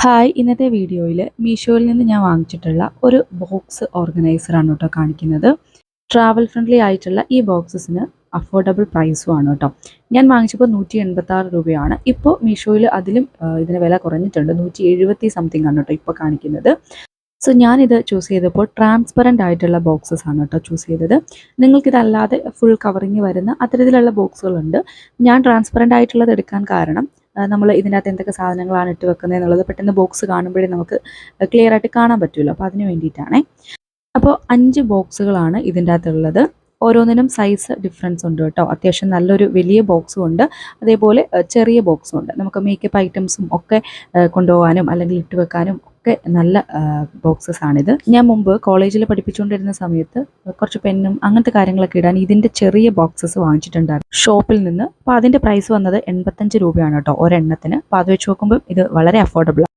Hi ഇന്നത്തെ വീഡിയോയിൽ മീഷോയിൽ നിന്ന് ഞാൻ വാങ്ങിച്ചിട്ടുള്ള ഒരു ബോക്സ് ഓർഗനൈസറാണ് കേട്ടോ കാണിക്കുന്നത്. ട്രാവൽ ഫ്രണ്ട്ലി ആയിട്ടുള്ള ഈ ബോക്സസിന് അഫോർഡബിൾ പ്രൈസും ആണ് കേട്ടോ. ഞാൻ വാങ്ങിച്ചപ്പോൾ 186 രൂപയാണ്. ഇപ്പോൾ മീഷോയിൽ അതിലും ഇതിന് വില കുറഞ്ഞിട്ടുണ്ട്. 170 സംതിങ് ആണ് കേട്ടോ ഇപ്പോൾ കാണിക്കുന്നത്. സോ ഞാനിത് ചൂസ് ചെയ്തപ്പോൾ ട്രാൻസ്പെറൻ്റ് ആയിട്ടുള്ള ബോക്സസ് ആണ് കേട്ടോ ചൂസ് ചെയ്തത്. നിങ്ങൾക്കിതല്ലാതെ ഫുൾ കവറിങ് വരുന്ന അത്തരത്തിലുള്ള ബോക്സുകളുണ്ട്. ഞാൻ ട്രാൻസ്പെറൻ്റ് ആയിട്ടുള്ളത് എടുക്കാൻ കാരണം നമ്മൾ ഇതിനകത്ത് എന്തൊക്കെ സാധനങ്ങളാണ് ഇട്ട് വെക്കുന്നത് എന്നുള്ളത് പെട്ടെന്ന് ബോക്സ് കാണുമ്പോഴേ നമുക്ക് ക്ലിയർ ആയിട്ട് കാണാൻ പറ്റുമല്ലോ. അപ്പോൾ അതിന് വേണ്ടിയിട്ടാണേ. അപ്പോൾ 5 ബോക്സുകളാണ് ഇതിൻ്റെ അകത്തുള്ളത്. ഓരോന്നിനും സൈസ് ഡിഫറൻസ് ഉണ്ട് കേട്ടോ. അത്യാവശ്യം നല്ലൊരു വലിയ ബോക്സും ഉണ്ട്, അതേപോലെ ചെറിയ ബോക്സും ഉണ്ട്. നമുക്ക് മേക്കപ്പ് ഐറ്റംസും ഒക്കെ കൊണ്ടുപോകാനും അല്ലെങ്കിൽ ഇട്ട് വെക്കാനും ഒക്കെ നല്ല ബോക്സസ് ആണിത്. ഞാൻ മുമ്പ് കോളേജിൽ പഠിപ്പിച്ചുകൊണ്ടിരുന്ന സമയത്ത് കുറച്ച് പെന്നും അങ്ങനത്തെ കാര്യങ്ങളൊക്കെ ഇടാൻ ഇതിൻ്റെ ചെറിയ ബോക്സസ് വാങ്ങിച്ചിട്ടുണ്ടായിരുന്നു ഷോപ്പിൽ നിന്ന്. അപ്പോൾ അതിൻ്റെ പ്രൈസ് വന്നത് 85 രൂപയാണ് കേട്ടോ ഒരെണ്ണത്തിന്. അപ്പോൾ അത് വെച്ച് നോക്കുമ്പോൾ ഇത് വളരെ അഫോർഡബിൾ ആണ്.